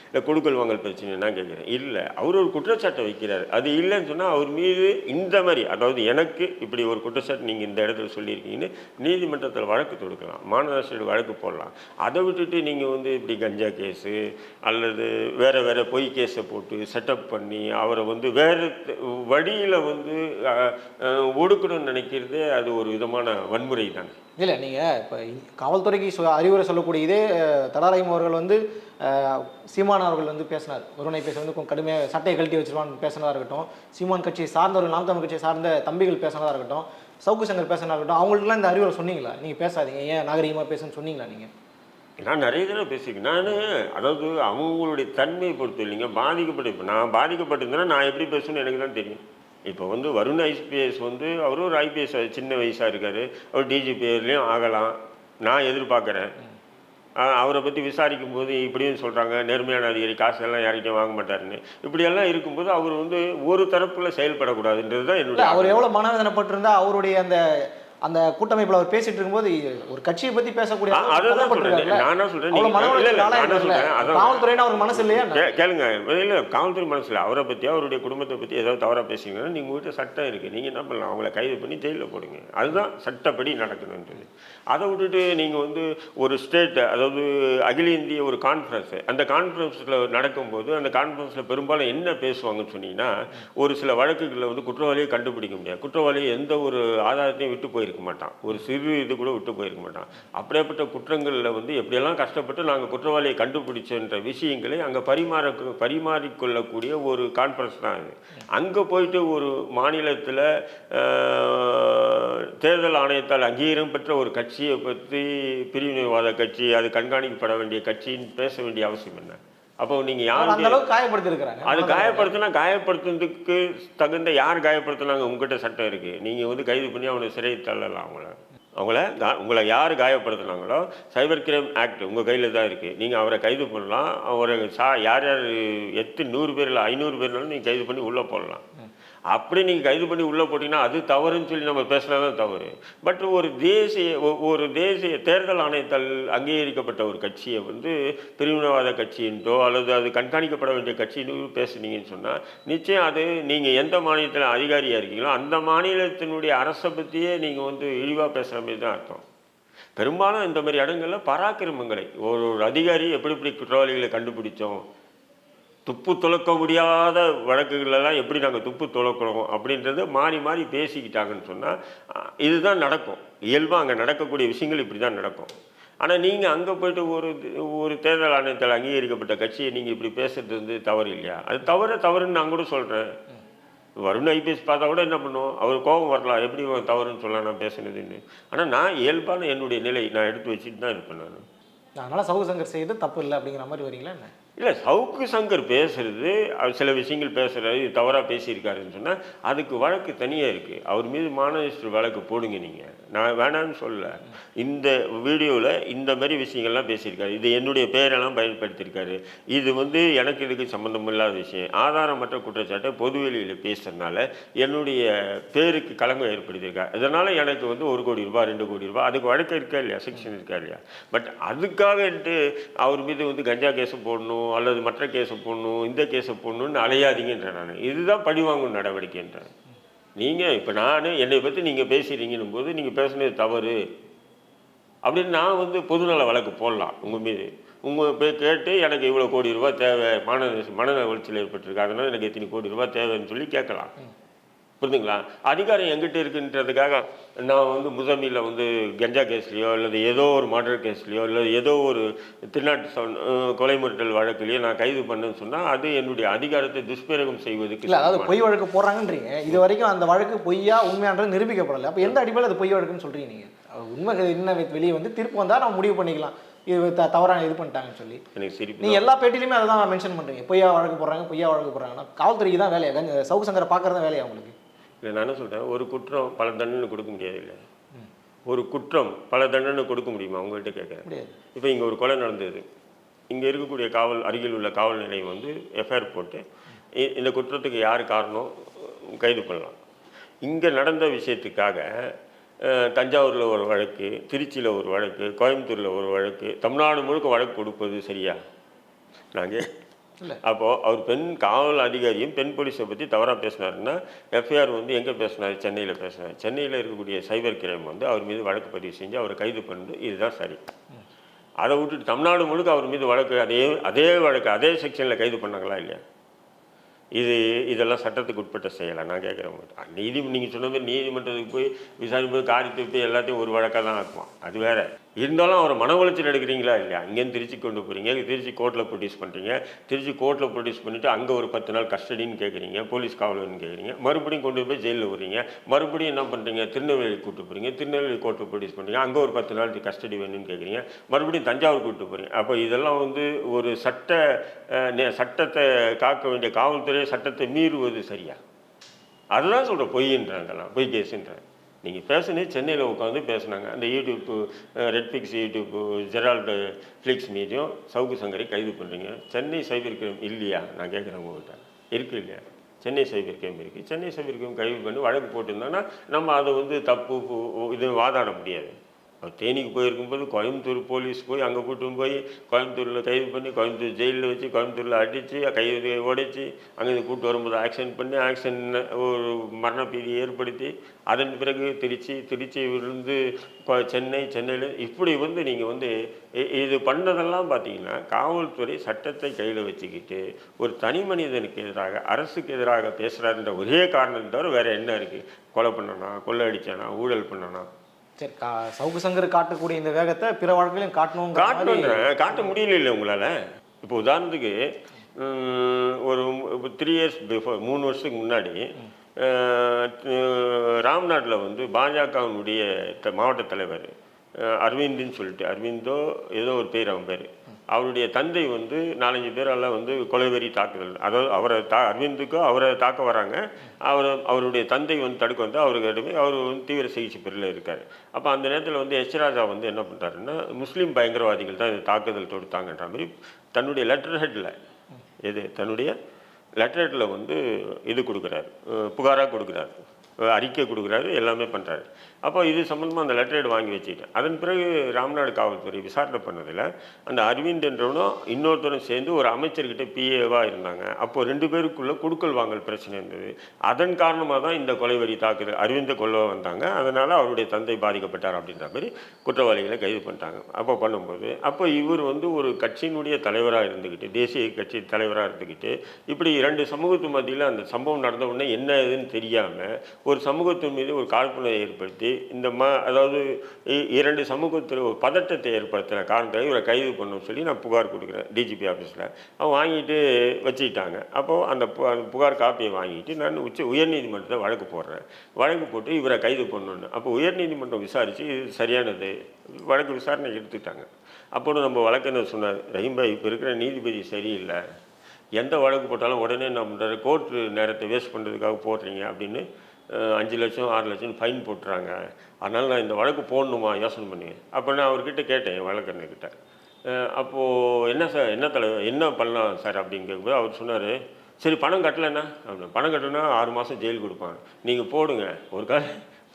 இல்லை கொடுக்கல் வாங்கல் பிரச்சனை நான் கேட்குறேன். இல்லை, அவர் ஒரு குற்றச்சாட்டை வைக்கிறார். அது இல்லைன்னு சொன்னால் அவர் மீது இந்த மாதிரி, அதாவது எனக்கு இப்படி ஒரு குற்றச்சாட்டு நீங்கள் இந்த இடத்துல சொல்லியிருக்கீங்கன்னு நீதிமன்றத்தில் வழக்கு தொடுக்கலாம், மாநகராட்சியில் வழக்கு போடலாம். அதை விட்டுட்டு நீங்கள் வந்து இப்படி கஞ்சா கேஸு அல்லது வேறு பொய் கேஸை போட்டு செட்டப் பண்ணி அவரை வந்து வேறு வழியில் வந்து ஒடுக்கணும்னு நினைக்கிறது அது ஒரு விதமான வன்முறை தானே. இல்லை, நீங்கள் இப்போ காவல்துறைக்கு அறிவுரை சொல்லக்கூடிய இதே தடாரையும் அவர்கள் வந்து சீமான் அவர்கள் வந்து பேசினார், வருணை பேச வந்து கடுமையாக சட்டையை கழட்டி வச்சிருவான்னு பேசினதாக இருக்கட்டும், சீமான் கட்சியை சார்ந்தவர்கள் நாம் தமிழ் கட்சியை சார்ந்த தம்பிகள் பேசினதாக இருக்கட்டும், சவுக்கு சங்கர் பேசினதாக இருக்கட்டும், அவங்களுக்குலாம் இந்த அறிவுரை சொன்னீங்களா? நீங்கள் பேசாதீங்க, ஏன் நாகரிகமாக பேசுன்னு சொன்னீங்களா? நீங்கள் நான் நிறைய தடவை பேசியிருக்கேன். நான் அதாவது அவங்களுடைய தன்மையை பொறுத்து இல்லைங்க, பாதிக்கப்பட்டு இப்போ நான் பாதிக்கப்பட்டிருந்தேன்னா நான் எப்படி பேசணும்னு எனக்கு தான் தெரியும். இப்போ வந்து வருண் ஐபிஎஸ் வந்து அவரும் ஒரு ஐபிஎஸ் சின்ன வயசாக இருக்கார், அவர் டிஜிபிலையும் ஆகலாம் நான் எதிர்பார்க்குறேன். அவரை பற்றி விசாரிக்கும் போது இப்படியும் சொல்கிறாங்க, நேர்மையான அதிகாரி, காசெல்லாம் யார்கிட்டையும் வாங்க மாட்டாருன்னு. இப்படியெல்லாம் இருக்கும்போது அவர் வந்து ஒரு தரப்பில் செயல்படக்கூடாதுன்றது தான் என்னுடைய. அவர் எவ்வளோ மனவேதனைப்பட்டிருந்தா அவருடைய அந்த கூட்டமைப்பில் அவர் பேசிட்டு இருக்கும்போது ஒரு கட்சியை பற்றி பேசக்கூடிய காவல்துறையினா அவர் மனசு இல்லையா? கேளுங்க, இல்லை காவல்துறை மனசு இல்லை, அவரை பற்றி அவருடைய குடும்பத்தை பற்றி ஏதாவது தவறாக பேசிங்கன்னா நீங்கள் வீட்டில் சட்டம் இருக்குது, நீங்கள் என்ன பண்ணலாம், அவங்கள கைது பண்ணி ஜெயிலில் போடுங்க, அதுதான் சட்டப்படி நடக்கணுன்றது. அதை விட்டுட்டு நீங்கள் வந்து ஒரு ஸ்டேட், அதாவது அகில இந்திய ஒரு கான்ஃபரன்ஸு, அந்த கான்ஃபரன்ஸில் நடக்கும்போது அந்த கான்ஃபரன்ஸில் பெரும்பாலும் என்ன பேசுவாங்கன்னு சொன்னீங்கன்னா ஒரு சில வழக்குகளில் வந்து குற்றவாளியை கண்டுபிடிக்க முடியாது, குற்றவாளியை எந்த ஒரு ஆதாரத்தையும் விட்டு போயிருக்க மாட்டான், ஒரு சிறு இது கூட விட்டு போயிருக்க மாட்டான். அப்படியேப்பட்ட குற்றங்களில் வந்து எப்படியெல்லாம் கஷ்டப்பட்டு நாங்கள் குற்றவாளியை கண்டுபிடிச்சன்ற விஷயங்களை அங்கே பரிமாறிக்கொள்ளக்கூடிய ஒரு கான்ஃபரன்ஸ் தான் அது. அங்கே போயிட்டு ஒரு மாநிலத்தில் தேர்தல் ஆணையத்தால் அங்கீகாரம் பெற்ற ஒரு கட்சியை பற்றி பிரிவினைவாத கட்சி, அது கண்காணிக்கப்பட வேண்டிய கட்சின்னு பேச வேண்டிய அவசியம் என்ன? அப்போ நீங்கள் அந்த யாருக்கு அளவுக்கு காயப்படுத்திருக்கிறாங்க. அது காயப்படுத்துறதுக்கு தகுந்த யார் காயப்படுத்துனாங்க? உங்ககிட்ட சட்டம் இருக்குது. நீங்கள் வந்து கைது பண்ணி அவனை சிறை தள்ளலாம். உங்களை யார் காயப்படுத்துனாங்களோ சைபர் கிரைம் ஆக்ட் உங்கள் கையில் தான் இருக்குது. நீங்கள் அவரை கைது பண்ணலாம். அவரை யார் யார் 100 பேர் இல்லை 500 பேர்னாலும் நீங்கள் கைது பண்ணி உள்ளே போடலாம். அப்படி நீங்கள் கைது பண்ணி உள்ளே போட்டிங்கன்னா அது தவறுன்னு சொல்லி நம்ம பேசினா தான் தவறு. பட் ஒரு தேசிய தேர்தல் ஆணையத்தால் அங்கீகரிக்கப்பட்ட ஒரு கட்சியை வந்து பிரிவினவாத கட்சின்ட்டோ அல்லது அது கண்காணிக்கப்பட வேண்டிய கட்சின்னு பேசுனீங்கன்னு சொன்னால் நிச்சயம் அது நீங்கள் எந்த மாநிலத்தில் அதிகாரியாக இருக்கீங்களோ அந்த மாநிலத்தினுடைய அரசை பற்றியே நீங்கள் வந்து இழிவாக பேசுகிற மாதிரி தான் அர்த்தம். பெரும்பாலும் இந்த மாதிரி இடங்களில் பராக்கிரமங்களை ஒரு அதிகாரி எப்படி குற்றவாளிகளை கண்டுபிடிச்சோம், துப்பு துளக்க முடியாத வழக்குகளெல்லாம் எப்படி நாங்கள் துப்பு துளக்கிறோம் அப்படின்றது மாறி மாறி பேசிக்கிட்டாங்கன்னு சொன்னால் இதுதான் நடக்கும். இயல்பாக அங்கே நடக்கக்கூடிய விஷயங்கள் இப்படி தான் நடக்கும். ஆனால் நீங்கள் அங்கே போய்ட்டு ஒரு தேர்தல் ஆணையத்தால் அங்கீகரிக்கப்பட்ட கட்சியை நீங்கள் இப்படி பேசுறது வந்து தவறு இல்லையா? அது தவறுன்னு நான் கூட சொல்கிறேன். வருண் ஐபிஎஸ் பார்த்தா கூட என்ன பண்ணுவோம், அவர் கோபம் வரலாம், எப்படி தவறுன்னு சொல்லலாம் நான் பேசுனதுன்னு. ஆனால் நான் இயல்பான என்னுடைய நிலை நான் எடுத்து வச்சுட்டு தான் இருப்பேன். அதனால் சவுக்கு சங்கர் செய்து தப்பு இல்லை அப்படிங்கிற மாதிரி வரீங்களா என்ன? இல்லை, சவுக்கு சங்கர் பேசுகிறது சில விஷயங்கள் பேசுகிறாரு, தவறாக பேசியிருக்காருன்னு சொன்னால் அதுக்கு வழக்கு தனியாக இருக்குது. அவர் மீது மானநஷ்ட வழக்கு போடுங்க. நீங்கள் நான் வேணான்னு சொல்லலை. இந்த வீடியோவில் இந்த மாதிரி விஷயங்கள்லாம் பேசியிருக்காரு, இது என்னுடைய பெயரெல்லாம் பயன்படுத்தியிருக்காரு, இது வந்து எனக்கு இதுக்கு சம்மந்தம் இல்லாத விஷயம், ஆதாரமற்ற குற்றச்சாட்டை பொதுவெளியில் பேசுகிறதுனால என்னுடைய பேருக்கு களங்கம் ஏற்படுத்தியிருக்காரு. இதனால் எனக்கு வந்து 1 கோடி ரூபாய் 2 கோடி ரூபாய் அதுக்கு வழக்கு இருக்கா இல்லையா, செக்ஷன் இருக்கா இல்லையா? பட் அதுக்காகன்ட்டு அவர் மீது வந்து கஞ்சா கேஸை போடணும் அல்லது மற்ற கேஸை போடணும் இந்த கேஸை போடணும்னு அலையாதீங்கன்றேன். நான் இதுதான் பழிவாங்கும் நடவடிக்கைன்றேன். நீங்கள் இப்போ என்னை பற்றி நீங்கள் பேசுகிறீங்கன்னும் போது நீங்கள் பேசுனது தவறு அப்படின்னு நான் வந்து பொதுநல வழக்கு போடலாம் உங்கள் மீது. உங்கள் போய் கேட்டு எனக்கு இவ்வளோ கோடி ரூபாய் தேவை, மனநல உளைச்சல் ஏற்பட்டிருக்கு, அதனால் எனக்கு எத்தனை கோடி ரூபாய் தேவைன்னு சொல்லி கேட்கலாம். புரிஞ்சுங்களா? அதிகாரம் எங்கிட்ட இருக்குன்றதுக்காக நான் வந்து முசமியில் வந்து கஞ்சா கேஸ்லையோ அல்லது ஏதோ ஒரு மர்டர் கேஸ்லையோ அல்லது ஏதோ ஒரு திருநாட்டு கொலை மிரட்டல் வழக்குலையோ நான் கைது பண்ணேன்னு சொன்னால் அது என்னுடைய அதிகாரத்தை துஷ்பிரயோகம் செய்வதுக்கு இல்லை. அதாவது பொய் வழக்கு போடுறாங்கன்றீங்க, இது வரைக்கும் அந்த வழக்கு பொய்யா உண்மையானது நிரூபிக்கப்படலை. அப்போ எந்த அடிப்படையில் அது பொய் வழக்குன்னு சொல்கிறீங்க நீங்கள்? உண்மை என்ன வெளியே வந்து தீர்ப்பு வந்தால் நம்ம முடிவு பண்ணிக்கலாம் இது தவறான இது பண்ணிட்டாங்கன்னு சொல்லி. எனக்கு சரி, நீங்கள் எல்லா பேட்டிலையுமே அதை தான் மென்ஷன் பண்ணுறீங்க, பொய்யா வழக்கு போடுறாங்கன்னா காவல்துறைக்கு தான் வேலையா? சவுக்கு சங்கரை பார்க்குறது தான் வேலையா உங்களுக்கு? இல்லை, நான் என்ன சொல்கிறேன், ஒரு குற்றம் பல தண்டனை கொடுக்க முடியாது. இல்லை, ஒரு குற்றம் பல தண்டனை கொடுக்க முடியுமா உங்கள்கிட்ட கேட்குறேன். இப்போ இங்கே ஒரு கொலை நடந்தது, இங்கே இருக்கக்கூடிய அருகில் உள்ள காவல் நிலையம் வந்து எஃப்ஐஆர் போட்டு இந்த குற்றத்துக்கு யார் காரணம் கைது பண்ணலாம். இங்கே நடந்த விஷயத்துக்காக தஞ்சாவூரில் ஒரு வழக்கு, திருச்சியில் ஒரு வழக்கு, கோயம்புத்தூரில் ஒரு வழக்கு, தமிழ்நாடு முழுக்க வழக்கு கொடுப்பது சரியா? நாங்கள் அப்போது அவர் காவல் அதிகாரியும் பெண் போலீஸை பற்றி தவறாக பேசினாருன்னா எஃப்ஐஆர் வந்து எங்கே பேசினார்? சென்னையில் பேசினார். சென்னையில் இருக்கக்கூடிய சைபர் கிரைம் வந்து அவர் மீது வழக்கு பதிவு செஞ்சு அவரை கைது பண்ணி இதுதான் சரி. அதை விட்டுட்டு தமிழ்நாடு முழுக்க அவர் மீது வழக்கு அதே வழக்கு அதே செக்ஷனில் கைது பண்ணாங்களா இல்லையா? இதெல்லாம் சட்டத்துக்கு உட்பட்ட செய்யலாம். நான் கேட்குறேன், நீங்கள் சொன்ன மாதிரி நீதிமன்றத்துக்கு போய் விசாரிக்கும் காரி திருப்பி எல்லாத்தையும் ஒரு வழக்காக தான் ஆக்குவான், அது வேறு. இருந்தாலும் அவரை மன உளைச்சல் எடுக்கிறீங்களா இல்லையா? இங்கேருந்து திருச்சி கொண்டு போகிறீங்க, திருச்சி கோர்ட்டில் ப்ரொடியூஸ் பண்ணுறீங்க, திருச்சி கோர்ட்டில் ப்ரொடியூஸ் பண்ணிவிட்டு அங்கே ஒரு 10 நாள் கஸ்டடின்னு கேட்குறீங்க, போலீஸ் காவலன்னு கேட்குறீங்க, மறுபடியும் கொண்டு போய் ஜெயிலில் விடுறீங்க, மறுபடியும் என்ன பண்ணுறீங்க, திருநெல்வேலி கூப்பிட்டு போகிறீங்க, திருநெல்வேலி கோர்ட்டில் ப்ரொடியூஸ் பண்ணுறீங்க, அங்கே ஒரு 10 நாள் கஸ்டடி வேணும்னு கேட்குறீங்க, மறுபடியும் தஞ்சாவூர் கூப்பிட்டு போகிறீங்க. அப்போ இதெல்லாம் வந்து ஒரு சட்டத்தை காக்க வேண்டிய காவல்துறை சட்டத்தை மீறுவது சரியா? அதுதான் சொல்கிறேன், பொய்ன்றாங்கலாம், பொய் கேஸுன்றேன். நீங்கள் பேசுனே சென்னையில் உட்காந்து பேசுனாங்க, அந்த ரெட்ஃபிக்ஸ் யூடியூப் ஜெரால்டு ஃப்ளிக்ஸ் மீதியும் சவுக்கு சங்கரை கைது பண்ணுறீங்க. சென்னை சைபர் கிரைம் இல்லையா? நான் கேட்குறேன் உங்கள்கிட்ட, இருக்குது இல்லையா? சென்னை சைபர் கிரைம் இருக்குது. சென்னை சைபர் கிரைம் கைது பண்ணி வழக்கு போட்டிருந்தோன்னா நம்ம அதை வந்து தப்பு இது வாதாட முடியாது. தேனிக்கு போயிருக்கும்போது கோயம்புத்தூர் போலீஸ் போய் அங்கே கூட்டின்னு போய் கோயம்புத்தூரில் கைது பண்ணி கோயம்புத்தூர் ஜெயிலில் வச்சு கோயம்புத்தூரில் அடித்து கைது உடைச்சி அங்கே கூட்டு வரும்போது ஆக்சிடென்ட் பண்ணி ஒரு மரணப்பீதியை ஏற்படுத்தி அதன் பிறகு திருச்சியிலிருந்து சென்னையில் இப்படி வந்து நீங்கள் வந்து இது பண்ணதெல்லாம் பார்த்தீங்கன்னா காவல்துறை சட்டத்தை கையில் வச்சுக்கிட்டு ஒரு தனி மனிதனுக்கு எதிராக அரசுக்கு எதிராக பேசுகிறாருன்ற ஒரே காரணம் தவிர வேறு என்ன இருக்குது? கொலை பண்ணனா, கொள்ளை அடித்தானா, ஊழல் பண்ணனா? சரி, சவுக்கு சங்கர் காட்டக்கூடிய இந்த வேகத்தை பிற வழக்குகளையும் காட்ட முடியல இல்லை உங்களால். இப்போ உதாரணத்துக்கு ஒரு 3 இயர்ஸ் பிஃபோர் 3 வருஷத்துக்கு முன்னாடி ராம்நாட்டில் வந்து பாஜகவினுடைய மாவட்ட தலைவர் அரவிந்துன்னு சொல்லிட்டு, அரவிந்தோ ஏதோ ஒரு பேர், அவன் பேர், அவருடைய தந்தை வந்து 4-5 பேரெல்லாம் வந்து கொலைவெறி தாக்குதல், அதாவது அவரை அரவிந்துக்கோ அவரை தாக்க வராங்க. அவருடைய தந்தை வந்து தடுக்க வந்து அவருக்கு அவர் வந்து தீவிர சிகிச்சை பிரிவில் இருக்கார். அப்போ அந்த நேரத்தில் வந்து எச் ராஜா வந்து என்ன பண்ணுறாருன்னா, முஸ்லீம் பயங்கரவாதிகள் தான் இந்த தாக்குதல் தொடுத்தாங்கன்ற மாதிரி தன்னுடைய லெட்டர் ஹெட்டில் தன்னுடைய லெட்டர் ஹெட்டில் வந்து இது கொடுக்குறாரு, புகாராக கொடுக்குறாரு, அறிக்கை கொடுக்குறாரு, எல்லாமே பண்ணுறாரு. அப்போ இது சம்மந்தமாக அந்த லெட்டர் ஹெட் வாங்கி வச்சுக்கிட்டேன். அதன் பிறகு ராம்நாடு காவல்துறை விசாரணை பண்ணதில் அந்த அரவிந்த் என்றவனும் இன்னொருத்தரும் சேர்ந்து ஒரு அமைச்சர்கிட்ட பிஏவாக இருந்தாங்க. அப்போது 2 பேருக்குள்ளே கொடுக்கல் வாங்கல் பிரச்சனை இருந்தது. அதன் காரணமாக தான் இந்த கொலைவெறி தாக்குதல், அரவிந்தை கொல்ல வந்தாங்க, அதனால் அவருடைய தந்தை பாதிக்கப்பட்டார் அப்படின்ற மாதிரி குற்றவாளிகளை கைது பண்ணிட்டாங்க. அப்போ பண்ணும்போது அப்போ இவர் வந்து ஒரு கட்சியினுடைய தலைவராக இருந்துக்கிட்டு, தேசிய கட்சி தலைவராக இருந்துக்கிட்டு, இப்படி 2 சமூகத்து மத்தியில் அந்த சம்பவம் நடந்த உடனே என்ன ஏதுன்னு தெரியாமல் ஒரு சமூகத்தின் மீது ஒரு காழ்ப்புணர்வை ஏற்படுத்தி இந்த அதாவது 2 சமூகத்தில் ஒரு பதட்டத்தை ஏற்படுத்துகிற காரணத்தில் இவரை கைது பண்ணணும்னு சொல்லி நான் புகார் கொடுக்குறேன் டிஜிபி ஆஃபீஸில். அவன் வாங்கிட்டு வச்சுக்கிட்டாங்க. அப்போது அந்த புகார் காப்பியை வாங்கிட்டு நான் உயர்நீதிமன்றத்தை வழக்கு போடுறேன். வழக்கு போட்டு இவரை கைது பண்ணணுன்னு. அப்போ உயர்நீதிமன்றம் விசாரித்து இது சரியானது, வழக்கு விசாரணை எடுத்துக்கிட்டாங்க. அப்போது நம்ம வழக்கறிஞர் சொன்னார், ரஹீம்பாய் இப்போ இருக்கிற நீதிபதி சரியில்லை, எந்த வழக்கு போட்டாலும் உடனே என்ன பண்ணுறாரு, கோர்ட்டு நேரத்தை வேஸ்ட் பண்ணுறதுக்காக போடுறீங்க அப்படின்னு 5 லட்சம் 6 லட்சம் ஃபைன் போட்டுறாங்க. அதனால் நான் இந்த வழக்கு போடணுமா யோசனை பண்ணி அப்போ நான் அவர்கிட்ட கேட்டேன், என் வழக்கறிஞர்கிட்ட. அப்போது என்ன சார், என்ன தலைவர், என்ன பண்ணலாம் சார் அப்படின்னு கேட்கும்போது அவர் சொன்னார், சரி பணம் கட்டலைன்னா அப்படின்னு, பணம் கட்டலைன்னா 6 மாதம் ஜெயில் கொடுப்பாங்க, நீங்கள் போடுங்க. ஒரு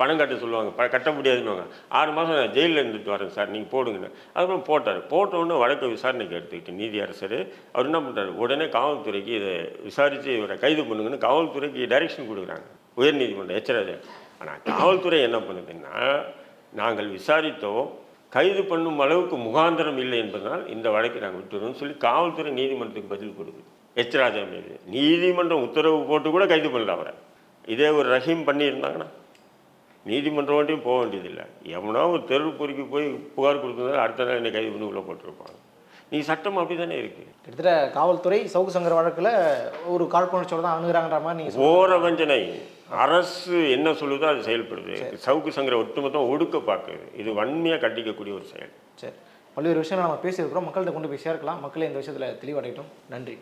பணம் கட்ட சொல்லுவாங்க, கட்ட முடியாதுன்னு 6 மாதம் நான் ஜெயிலில் இருந்துட்டு வரேன் சார், நீங்கள் போடுங்கன்னு. அதுக்கப்புறம் போட்டார். போட்டோன்னே வழக்கை விசாரணைக்கு எடுத்துக்கிட்டு நீதியரசர் அவர் என்ன பண்ணுறாரு, உடனே காவல்துறைக்கு இதை விசாரித்து இவரை கைது பண்ணுங்கன்னு காவல்துறைக்கு டைரெக்ஷன் கொடுக்குறாங்க உயர்நீதிமன்றம் எச் ராஜா. ஆனால் காவல்துறை என்ன பண்ணுதுன்னா, நாங்கள் விசாரித்தோம், கைது பண்ணும் அளவுக்கு முகாந்திரம் இல்லை என்பதனால் இந்த வழக்கை நாங்கள் விட்டுறோம்னு சொல்லி காவல்துறை நீதிமன்றத்துக்கு பதில் கொடுக்குது எச் ராஜா மீது. நீதிமன்றம் உத்தரவு போட்டு கூட கைது பண்ணல அவரை. இதே ஒரு ரஹீம் பண்ணியிருந்தாங்கன்னா நீதிமன்றம் வண்டியும் போக வேண்டியதில்லை. எவனா ஒரு தெரு பொறுக்கி போய் புகார் கொடுத்ததால் அடுத்த நாள் என்னை கைது பண்ணி உள்ளே போட்டிருப்பாங்க. நீங்கள் சட்டம் அப்படி தானே இருக்குது. கிட்டத்தட்ட காவல்துறை சவுக்கு சங்கர் வழக்கில் ஒரு காழ்ப்புணர்ச்சியோடு தான் அணுகிறாங்கன்ற மாதிரி நீங்கள் ஓர வஞ்சனை. அரசு என்ன சொல்லுதோ அது செயல்படுது. சவுக்கு சங்கரை ஒட்டுமொத்தம் ஒடுக்க பார்க்குது. இது வன்மையாக கண்டிக்கக்கூடிய ஒரு செயல். சரி, பல்வேறு விஷயங்கள் நம்ம பேசியிருக்கிறோம், மக்கள்கிட்ட கொண்டு போய் சேர்க்கலாம், மக்களே இந்த விஷயத்தில் தெளிவடையட்டும். நன்றி.